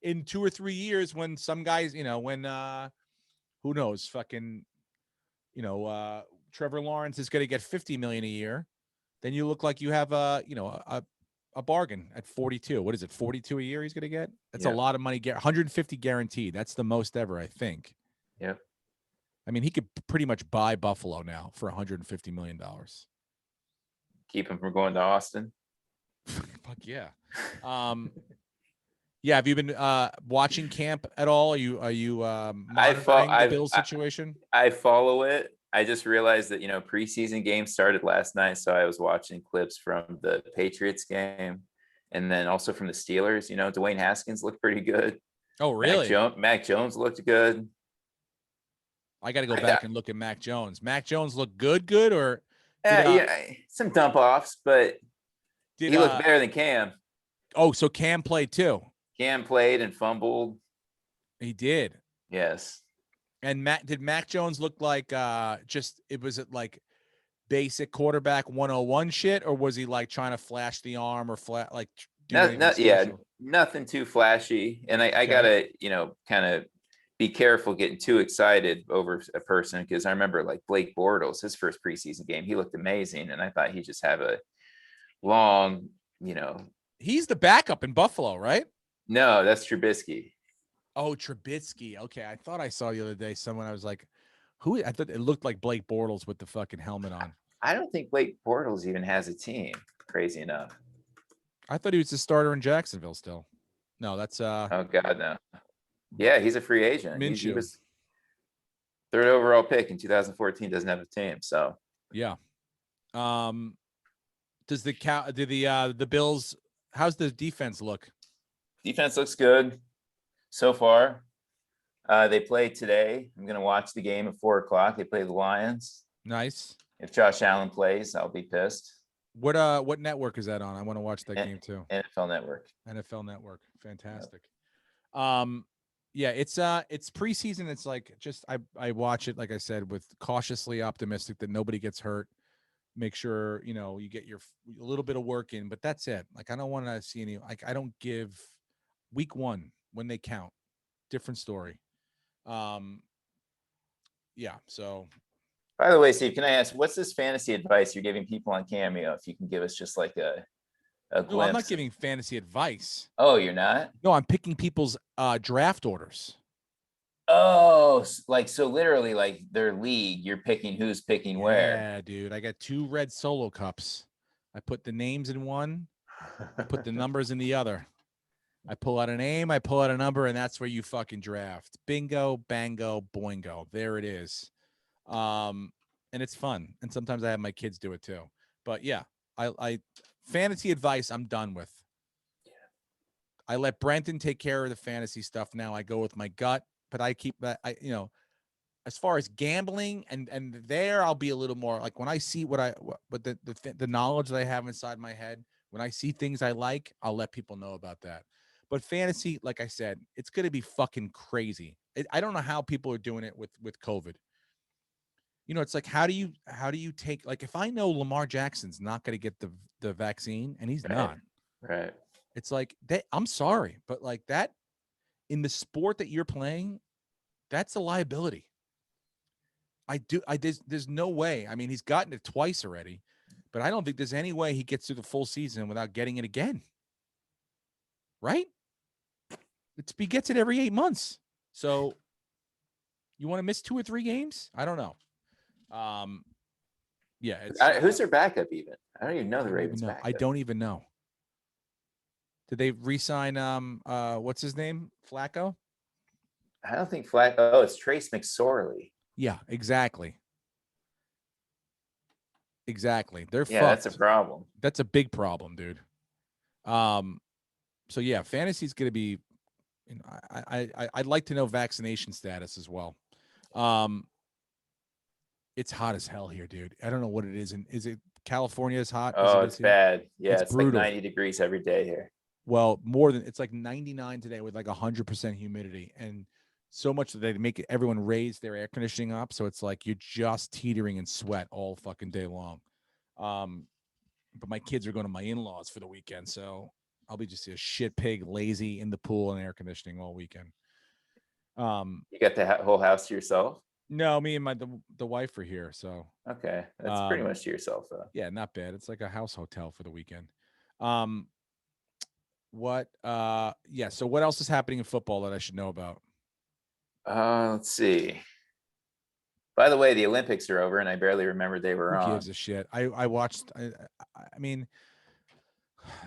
in 2 or 3 years, when some guys, who knows, fucking, Trevor Lawrence is going to get $50 million a year. Then you look like you have a bargain at 42. What is it? 42 a year he's going to get? That's a lot of money. 150 guaranteed. That's the most ever, I think. Yeah. I mean, he could pretty much buy Buffalo now for $150 million. Keep him from going to Austin. Fuck yeah. Yeah. Have you been watching camp at all? Are you monitoring the Bills situation? I follow it. I just realized that, preseason games started last night. So I was watching clips from the Patriots game and then also from the Steelers. Dwayne Haskins looked pretty good. Oh, really? Mac Jones looked good. I got to go back and look at Mac Jones. Mac Jones look good or? Some dump offs, but he looked better than Cam. Oh, so Cam played too. Cam played and fumbled. He did. Yes. And did Mac Jones look like was it like basic quarterback 101 shit, or was he like trying to flash the arm or nothing too flashy. And I gotta, kind of be careful getting too excited over a person, because I remember like Blake Bortles, his first preseason game, he looked amazing, and I thought he'd just have a long, He's the backup in Buffalo, right? No, that's Trubisky. Oh, Trubisky. Okay, I thought I saw the other day someone. I was like, Who? I thought it looked like Blake Bortles with the fucking helmet on. I don't think Blake Bortles even has a team. Crazy enough. I thought he was the starter in Jacksonville still. No, that's Oh God, no. Yeah, he's a free agent. He Minshew. was third overall pick in 2014. Doesn't have a team, so yeah. Does the Bills? How's the defense look? defense looks good so far. They play today. I'm gonna watch the game at 4:00. They play the Lions. Nice. If Josh Allen plays, I'll be pissed. What network is that on? I want to watch that game too. NFL Network. NFL Network. Fantastic. Yeah, it's preseason. It's like just I watch it, like I said, with cautiously optimistic that nobody gets hurt. Make sure, you get a little bit of work in, but that's it. Like, I don't want to see any, like, I don't give week 1 when they count. Different story. Yeah. So, by the way, Steve, can I ask, what's this fantasy advice you're giving people on Cameo? If you can give us just like a glimpse. No, I'm not giving fantasy advice. Oh, you're not? No, I'm picking people's draft orders. Oh, like, so literally like their league, you're picking who's picking where. Yeah, dude. I got 2 red solo cups. I put the names in one, I put the numbers in the other. I pull out a name, I pull out a number, and that's where you fucking draft. Bingo, bango, boingo. There it is. And it's fun. And sometimes I have my kids do it too. But yeah, I fantasy advice I'm done with. I let Brenton take care of the fantasy stuff now. I go with my gut, but I keep that, as far as gambling and there, I'll be a little more like when I see what the knowledge that I have inside my head, when I see things I like, I'll let people know about that. But fantasy, like I said, it's going to be fucking crazy. I don't know how people are doing it with COVID. It's like, how do you take, like, if I know Lamar Jackson's not going to get the vaccine and he's not, right. It's like that. I'm sorry, but like that in the sport that you're playing, that's a liability. There's no way. I mean, he's gotten it twice already, but I don't think there's any way he gets through the full season without getting it again. Right? He gets it every 8 months. So you want to miss 2 or 3 games? I don't know. Yeah. Who's their backup even? I don't even know the Ravens backup. I don't even know. Did they re-sign what's his name? Flacco? I don't think Flacco. Oh, it's Trace McSorley. Yeah, exactly. Exactly. They're fucked. That's a problem. That's a big problem, dude. So yeah, fantasy's gonna be, I'd like to know vaccination status as well. It's hot as hell here, dude. I don't know what it is. And is it California is hot? Oh, it's bad. Yeah, it's like brutal. 90 degrees every day here. Well, it's like 99 today with like 100% humidity. And so much that they make everyone raise their air conditioning up. So it's like you're just teetering in sweat all fucking day long. But my kids are going to my in-laws for the weekend. So I'll be just a shit pig, lazy in the pool and air conditioning all weekend. You got the whole house to yourself? No, me and the wife are here. So okay, that's pretty much to yourself though. Yeah, not bad. It's like a house hotel for the weekend. So what else is happening in football that I should know about? Let's see. By the way, the Olympics are over, and I barely remember they were on. Who gives a shit? I watched. I mean,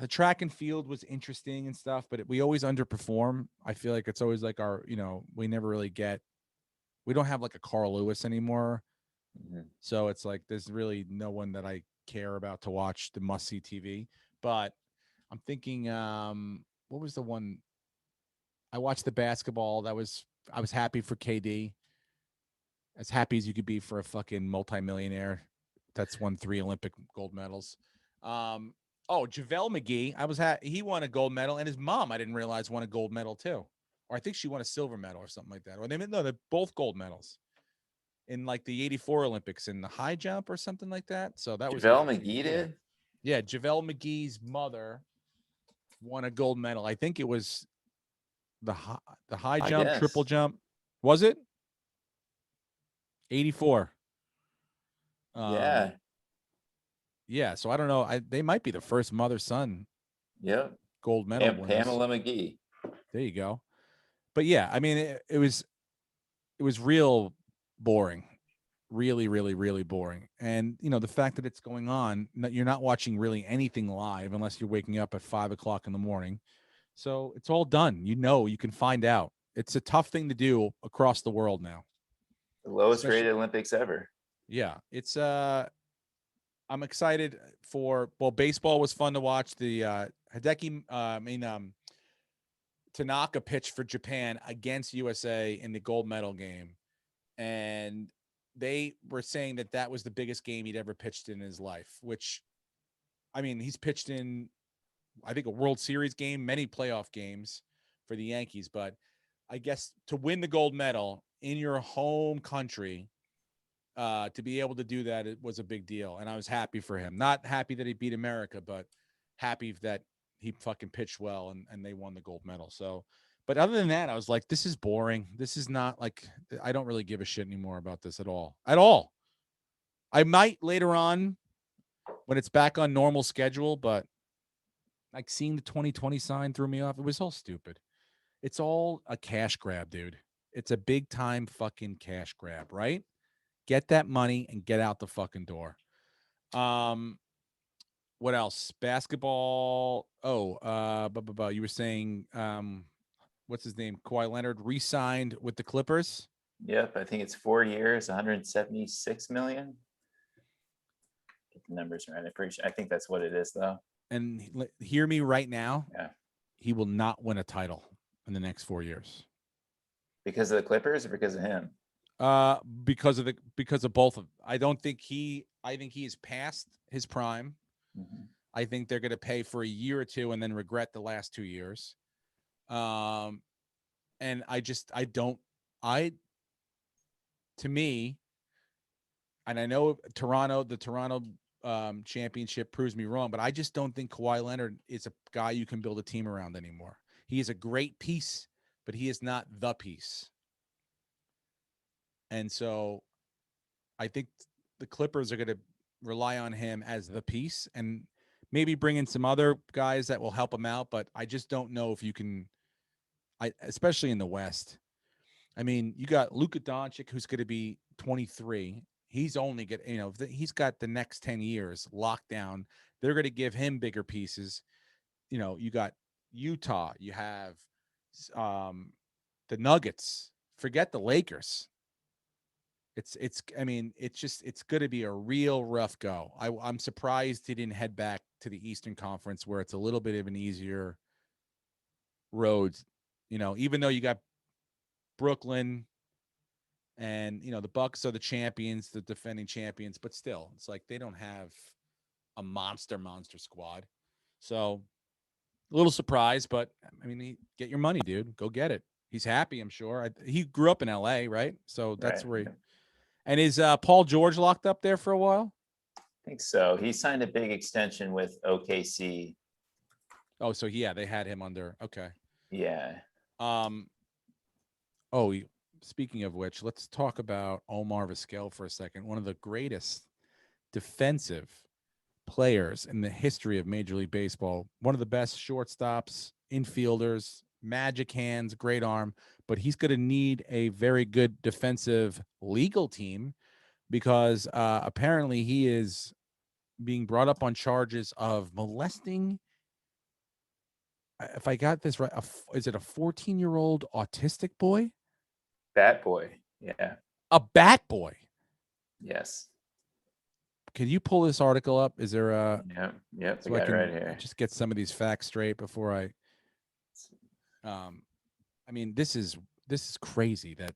the track and field was interesting and stuff, but we always underperform. I feel like it's always like we never really get. We don't have like a Carl Lewis anymore, so it's like there's really no one that I care about to watch the must-see TV. But I'm thinking, what was the one? I watched the basketball. I was happy for KD. As happy as you could be for a fucking multimillionaire that's won 3 Olympic gold medals. JaVale McGee. He won a gold medal, and his mom, I didn't realize, won a gold medal too. Or I think she won a silver medal or something like that. Or they're both gold medals in like the 84 Olympics in the high jump or something like that. So that was JaVale McGee did? Yeah, JaVale McGee's mother won a gold medal. I think it was the high jump, triple jump. Was it? 84. Yeah. Yeah, so I don't know. They might be the first mother-son gold medal winners. Pamela McGee. There you go. But yeah, I mean, it was real boring. really, really, really boring. And the fact that it's going on, you're not watching really anything live unless you're waking up at 5 o'clock in the morning. So it's all done. You can find out. It's a tough thing to do across the world now. The lowest rated Olympics ever. Yeah, it's I'm excited for. Well, baseball was fun to watch. The Tanaka pitched for Japan against USA in the gold medal game, and they were saying that was the biggest game he'd ever pitched in his life. Which, I mean, he's pitched in, I think, a World Series game, many playoff games for the Yankees, but I guess to win the gold medal in your home country, to be able to do that, it was a big deal. And I was happy for him. Not happy that he beat America, but happy that he fucking pitched well and they won the gold medal. So, but other than that, I was like, this is boring. This is not like, I don't really give a shit anymore about this at all. At all. I might later on when it's back on normal schedule, but like seeing the 2020 sign threw me off. It was all stupid. It's all a cash grab, dude. It's a big time fucking cash grab, right? Get that money and get out the fucking door. What else? Basketball. You were saying, what's his name? Kawhi Leonard re-signed with the Clippers. Yep, I think it's 4 years, 176 million. Get the numbers right. I think that's what it is, though. And hear me right now. Yeah, he will not win a title in the next 4 years. Because of the Clippers or because of him? Because of both of. I think he is past his prime. Mm-hmm. I think they're going to pay for a year or two and then regret the last 2 years. And to me, and I know the Toronto championship proves me wrong, but I just don't think Kawhi Leonard is a guy you can build a team around anymore. He is a great piece, but he is not the piece. And so I think the Clippers are going to rely on him as the piece and maybe bring in some other guys that will help him out. But I just don't know if you can, especially in the West. I mean, you got Luka Doncic, who's going to be 23. He's only he's got the next 10 years locked down. They're going to give him bigger pieces. You got Utah. You have the Nuggets. Forget the Lakers. It's going to be a real rough go. I'm surprised he didn't head back to the Eastern Conference where it's a little bit of an easier road. Even though you got Brooklyn and, the Bucks are the champions, the defending champions, but still, it's like they don't have a monster squad. So a little surprised, but I mean, get your money, dude. Go get it. He's happy, I'm sure. He grew up in LA, right? So that's right. Where he. And is Paul George locked up there for a while? I think so. He signed a big extension with OKC. Oh, so yeah, they had him under. Okay. Yeah. Speaking of which, let's talk about Omar Vizquel for a second. One of the greatest defensive players in the history of Major League Baseball. One of the best shortstops, infielders, magic hands, great arm, but he's going to need a very good defensive legal team because apparently he is being brought up on charges of molesting. If I got this right, is it a 14-year-old autistic boy? Bat boy. Yeah. A bat boy. Yes. Can you pull this article up? Is there a? Yep. So I got it right here. Just get some of these facts straight before I. I mean, this is crazy that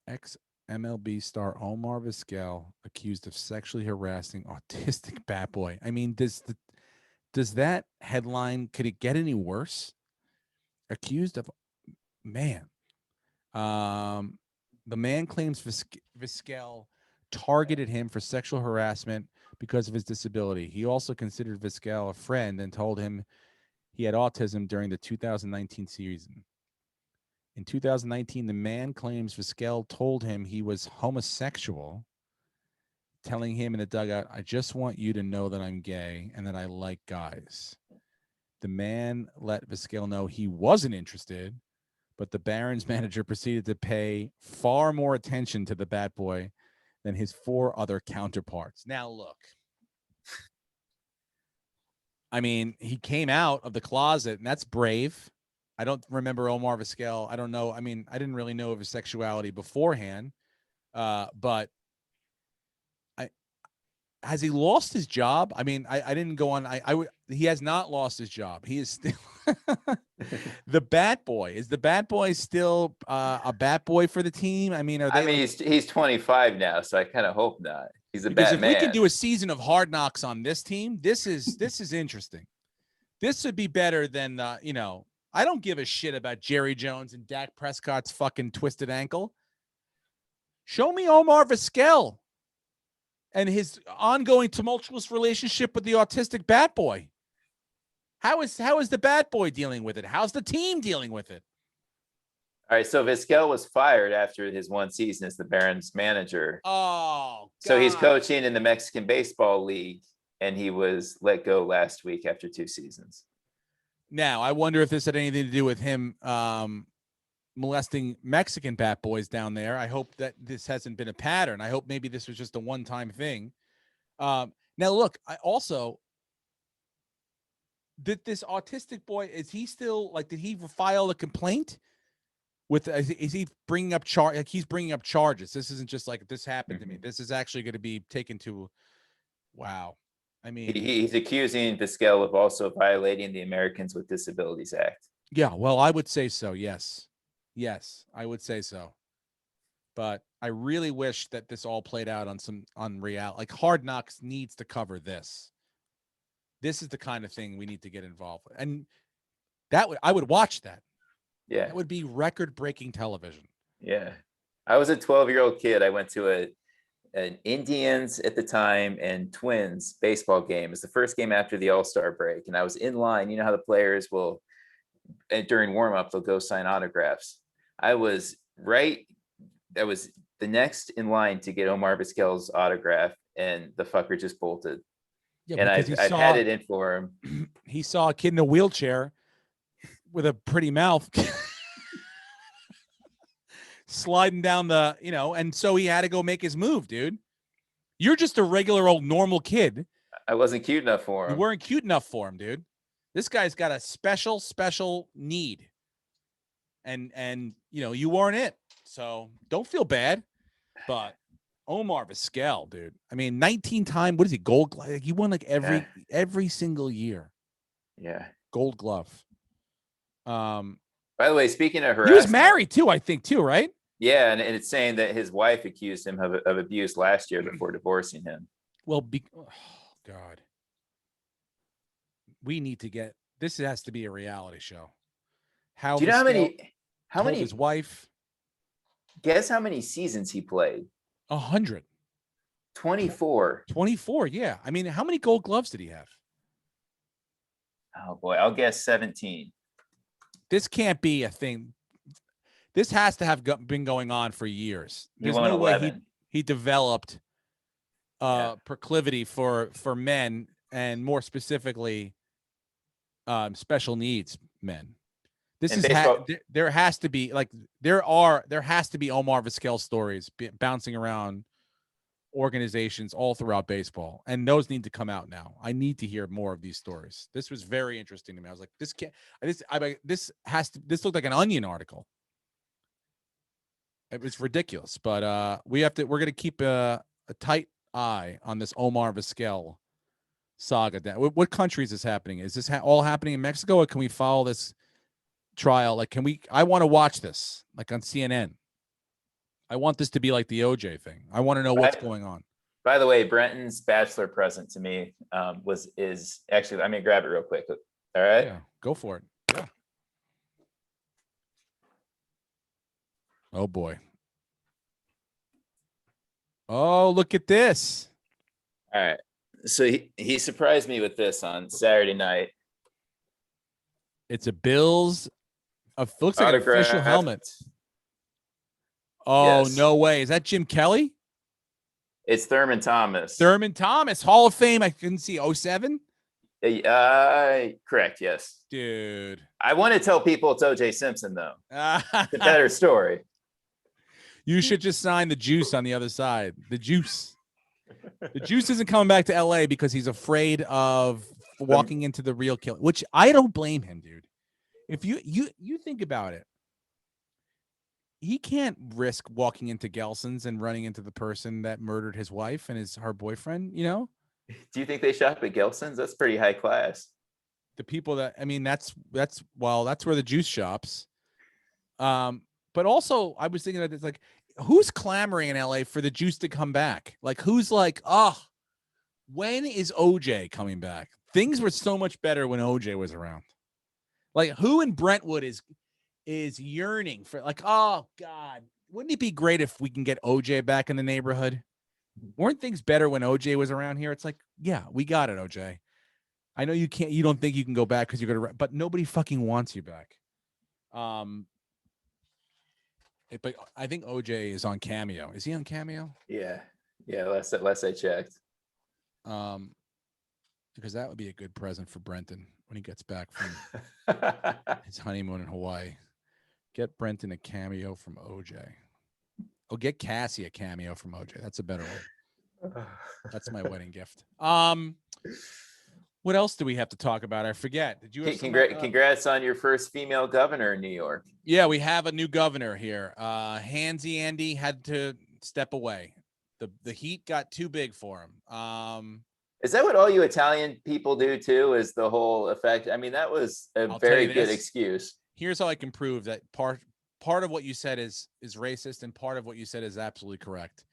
ex-MLB star Omar Vizquel accused of sexually harassing autistic bat boy. I mean, does that headline, could it get any worse? Accused of, man. The man claims Vizquel targeted him for sexual harassment because of his disability. He also considered Vizquel a friend and told him he had autism during the 2019 season. In 2019, the man claims Vizquel told him he was homosexual, telling him in the dugout, "I just want you to know that I'm gay and that I like guys." The man let Vizquel know he wasn't interested, but the Barons manager proceeded to pay far more attention to the bat boy than his 4 other counterparts. Now, look, I mean, he came out of the closet, and that's brave. I don't remember Omar Vizquel. I don't know. I mean, I didn't really know of his sexuality beforehand, but has he lost his job? I mean, I didn't go on. He has not lost his job. He is still the bat boy. Is the bat boy still a bat boy for the team? I mean, he's 25 now, so I kind of hope not. He's a because bat if man. we can do a season of Hard Knocks on this team, this is interesting. This would be better than I don't give a shit about Jerry Jones and Dak Prescott's fucking twisted ankle. Show me Omar Vizquel and his ongoing tumultuous relationship with the autistic bat boy. How is the bat boy dealing with it? How's the team dealing with it? All right, so Vizquel was fired after his 1 season as the Barons manager. Oh, God. So he's coaching in the Mexican Baseball League, and he was let go last week after 2 seasons. Now, I wonder if this had anything to do with him molesting Mexican bat boys down there. I hope that this hasn't been a pattern. I hope maybe this was just a one-time thing. Now, look, I also did this autistic boy. Is he still did he file a complaint with? Is he bringing up he's bringing up charges? This isn't just like this happened to me. This is actually going to be taken to. Wow. I mean, he's accusing Vizquel of also violating the Americans with Disabilities Act. Yeah, well, I would say so. Yes, I would say so. But I really wish that this all played out on reality. Like Hard Knocks needs to cover this. This is the kind of thing we need to get involved with, and I would watch that. Yeah, that would be record-breaking television. Yeah, I was a 12-year-old kid. I went to an Indians at the time and Twins baseball game. It's the first game after the All-Star break. And I was in line. You know how the players will, during warm-up, they'll go sign autographs. I was the next in line to get Omar Vizquel's autograph, and the fucker just bolted. Yeah, and I've had it in for him. He saw a kid in a wheelchair with a pretty mouth sliding down the, and so he had to go make his move, dude. You're just a regular old normal kid. I wasn't cute enough for him. You weren't cute enough for him, dude. This guy's got a special need. And you weren't it. So don't feel bad. But Omar Vizquel, dude. I mean, 19-time, what is he, Gold Glove? He won every single year. Yeah. Gold Glove. By the way, speaking of harassment, he was married too, I think, too, right? Yeah, and it's saying that his wife accused him of abuse last year before divorcing him. Well, oh, God. We need to get this. Has to be a reality show. Do you know how many his wife? Guess how many seasons he played? 100. 24. 24, yeah. I mean, how many Gold Gloves did he have? Oh boy, I'll guess 17. This can't be a thing. This has to have been going on for years. There's no way he developed proclivity for men, and more specifically, special needs men. This is there has to be there has to be Omar Vizquel stories bouncing around organizations all throughout baseball, and those need to come out now. I need to hear more of these stories. This was very interesting to me. I was like, this looked like an Onion article. It was ridiculous, but we're going to keep a tight eye on this Omar Vizquel saga. What country is this happening? Is this all happening in Mexico, or can we follow this trial? I want to watch this on CNN. I want this to be like the OJ thing. I want to know what's going on. By the way, Brenton's Bachelor present to me is actually, I'm going to grab it real quick. All right. Yeah, go for it. Yeah. Oh boy. Oh, look at this. All right. So he surprised me with this on Saturday night. It's a Bills. Looks like an official helmet. Oh, yes. No way. Is that Jim Kelly? It's Thurman Thomas. Thurman Thomas, Hall of Fame. I couldn't see 07. Correct. Yes. Dude. I want to tell people it's O.J. Simpson, though. It's a You better story. should just sign the Juice on the other side. The Juice. The Juice isn't coming back to L.A. because he's afraid of walking into the real killer, which I don't blame him, dude. If you think about it, he can't risk walking into Gelson's and running into the person that murdered his wife and her boyfriend, you know? Do you think they shop at Gelson's? That's pretty high class. The people that, I mean, that's where the Juice shops. But also I was thinking that it's like, who's clamoring in LA for the Juice to come back? Like, who's like, oh, when is OJ coming back? Things were so much better when OJ was around. Like, who in Brentwood is yearning for, like, oh God, wouldn't it be great if we can get OJ back in the neighborhood? Weren't things better when OJ was around here? It's like, yeah, we got it, OJ. I know you don't think you can go back because you're gonna, but nobody fucking wants you back. But I think OJ is on Cameo. Is he on Cameo? Yeah. Last I checked. Because that would be a good present for Brenton when he gets back from his honeymoon in Hawaii. Get Brenton a cameo from OJ. Oh, get Cassie a cameo from OJ. That's a better one. That's my wedding gift. What else do we have to talk about? I forget. Did you have congrats on your first female governor in New York? Yeah, we have a new governor here. Handsy Andy had to step away. The heat got too big for him. Is that what all you Italian people do too? Is the whole effect? I mean, that was a very good excuse. Here's how I can prove that part of what you said is racist, and part of what you said is absolutely correct.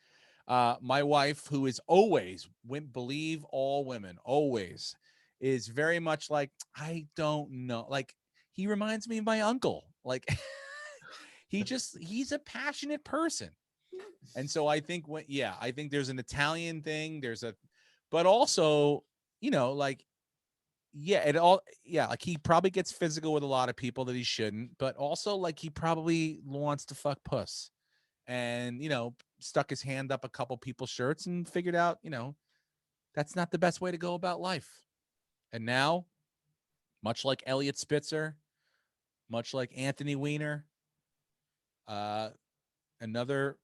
My wife, who is always believe all women, always is very much like, I don't know. Like, he reminds me of my uncle. Like, he's a passionate person. And so I think I think there's an Italian thing. But also, you know, like, like he probably gets physical with a lot of people that he shouldn't, but also like he probably wants to fuck puss and, you know, stuck his hand up a couple people's shirts and figured out, you know, that's not the best way to go about life. And now, much like Elliot Spitzer, much like Anthony Weiner, another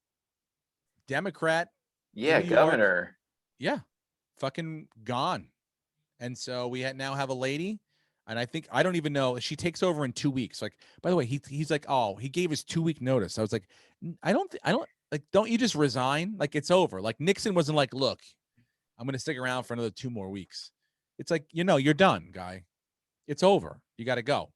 Democrat. Yeah, governor. Yeah, fucking gone. And so we now have a lady, and I don't even know. She takes over in 2 weeks. Like, by the way, he's like, oh, he gave us 2 week notice. I was like, I don't like, don't you just resign? Like, it's over. Like, Nixon wasn't like, look, I'm going to stick around for another 2 more weeks. It's like, you know, you're done, guy. It's over. You got to go.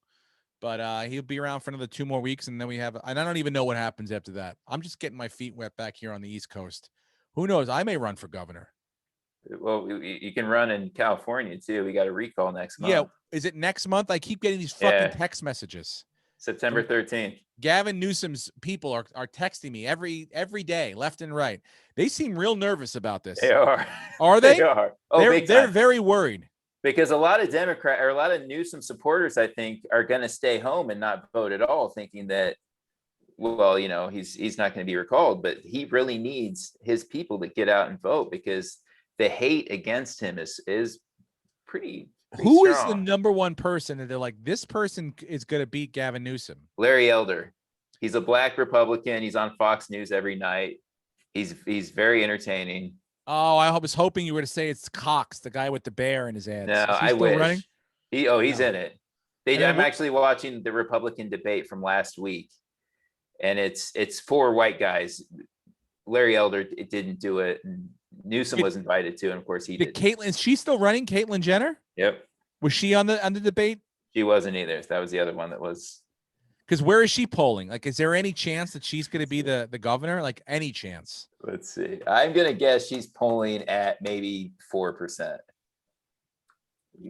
But he'll be around for another 2 more weeks, and then and I don't even know what happens after that. I'm just getting my feet wet back here on the East Coast. Who knows? I may run for governor. Well, you can run in California too. We got a recall next month. Yeah, is it next month? I keep getting these fucking text messages. September 13th. Gavin Newsom's people are texting me every day, left and right. They seem real nervous about this. They are. Are they? They are. Oh, they're very worried. Because a lot of a lot of Newsom supporters, I think, are going to stay home and not vote at all, thinking that, well, you know, he's not going to be recalled, but he really needs his people to get out and vote because the hate against him is pretty Who strong. is the number one person that they're like, this person is going to beat Gavin Newsom? Larry Elder. He's a black Republican. He's on Fox News every night. He's very entertaining. Oh, I was hoping you were to say it's Cox, the guy with the bear in his ads. No, I wish. Running? He's in it. I'm actually watching the Republican debate from last week, and it's 4 white guys. Larry Elder didn't do it. And Newsom was invited to, and of course he did. Caitlyn, is she still running? Caitlyn Jenner? Yep. Was she on the debate? She wasn't either. That was the other one that was. Because where is she polling? Like, is there any chance that she's going to be the governor? Like, any chance? Let's see. I'm going to guess she's polling at maybe 4%.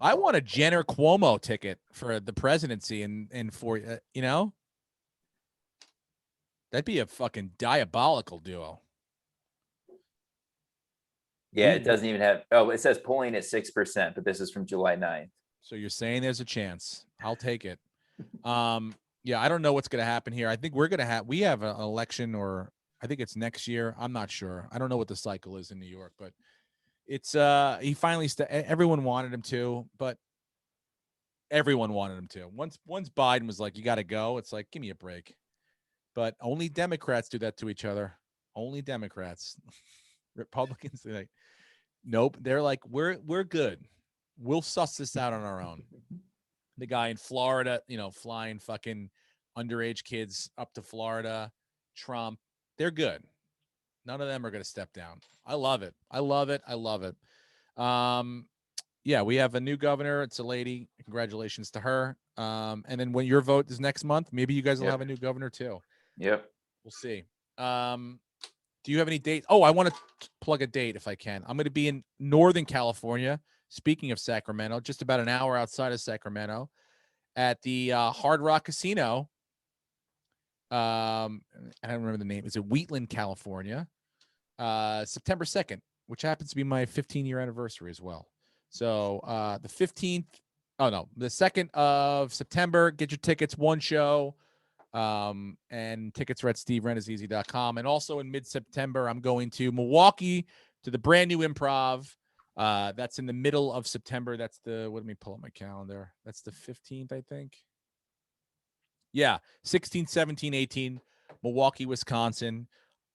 I want a Jenner Cuomo ticket for the presidency, and for you know, that'd be a fucking diabolical duo. Yeah, it doesn't even have. Oh, it says polling at 6%, but this is from July 9th. So you're saying there's a chance? I'll take it. Yeah, I don't know what's going to happen here. I think we have an election, or I think it's next year. I'm not sure. I don't know what the cycle is in New York, but it's he finally everyone wanted him to, but Everyone wanted him to. Once Biden was like, you got to go, it's like, give me a break. But only Democrats do that to each other. Only Democrats. Republicans, they're like, nope. They're like, we're good. We'll suss this out on our own. The guy in Florida, flying fucking underage kids up to Florida, Trump, they're good. None of them are going to step down. I love it. I love it. I love it. Yeah, we have a new governor. It's a lady. Congratulations to her. And then when your vote is next month, maybe you guys will have a new governor too. Yep. We'll see. Do you have any dates? Oh, I want to plug a date if I can. I'm going to be in Northern California. Speaking of Sacramento, just about an hour outside of Sacramento at the Hard Rock Casino. I don't remember the name. It's in Wheatland, California. September 2nd, which happens to be my 15-year anniversary as well. So the 15th, the 2nd of September, get your tickets, one show. And tickets are at steverenazizi.com. And also in mid-September, I'm going to Milwaukee to the brand new Improv. That's in the middle of September. That's let me pull up my calendar. That's the 15th, I think. Yeah, 16, 17, 18, Milwaukee, Wisconsin.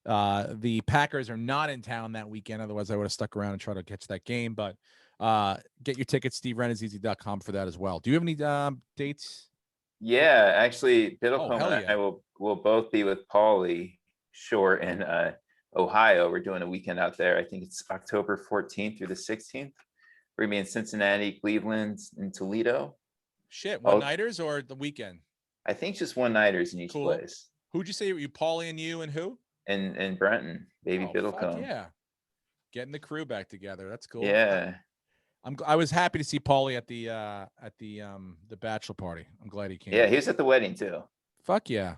The Packers are not in town that weekend. Otherwise, I would have stuck around and tried to catch that game. But get your tickets, steverenazizi.com for that as well. Do you have any dates? Yeah, actually, Biddlecombe and yeah. I will both be with Paulie Shore in Ohio. We're doing a weekend out there. I think it's October 14th through the 16th. We're gonna be in Cincinnati, Cleveland, and Toledo. Shit, one-nighters or the weekend? I think just one-nighters in each place. Who'd you say you? Paulie and you and who? And Brenton, baby Biddlecombe. Fuck yeah, getting the crew back together. That's cool. Yeah. I was happy to see Paulie at the bachelor party. I'm glad he came. Yeah, he was at the wedding too. Fuck yeah.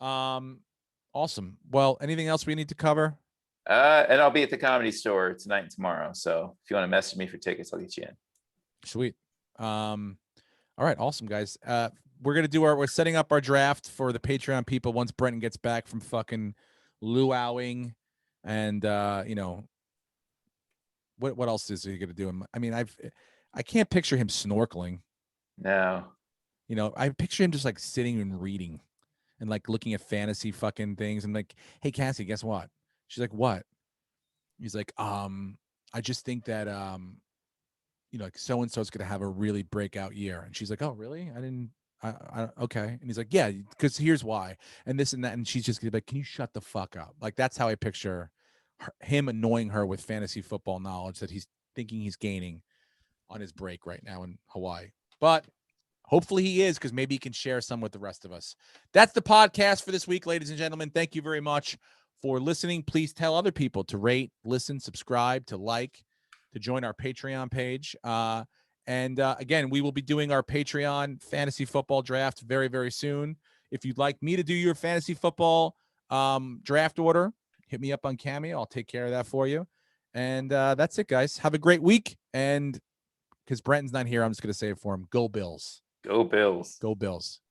Awesome. Well, anything else we need to cover? And I'll be at the Comedy Store tonight and tomorrow. So if you want to message me for tickets, I'll get you in. Sweet. All right, awesome, guys. We're setting up our draft for the Patreon people once Brenton gets back from fucking luauing, and what else is he gonna do? I mean, I can't picture him snorkeling. No. I picture him just like sitting and reading, and like looking at fantasy fucking things, and like, hey Cassie, guess what? She's like, what? He's like, I just think that like so and so is gonna have a really breakout year, and she's like, oh really? Okay. And he's like, yeah, because here's why, and this and that, and she's just gonna be like, can you shut the fuck up? Like that's how I picture him annoying her with fantasy football knowledge that he's thinking he's gaining on his break right now in Hawaii. But hopefully he is, because maybe he can share some with the rest of us. That's the podcast for this week, ladies and gentlemen. Thank you very much for listening. Please tell other people to rate, listen, subscribe, to like, to join our Patreon page. And again, we will be doing our Patreon fantasy football draft very, very soon. If you'd like me to do your fantasy football draft order, hit me up on Cameo. I'll take care of that for you. And that's it, guys. Have a great week. And because Brenton's not here, I'm just going to say it for him. Go Bills. Go Bills. Go Bills.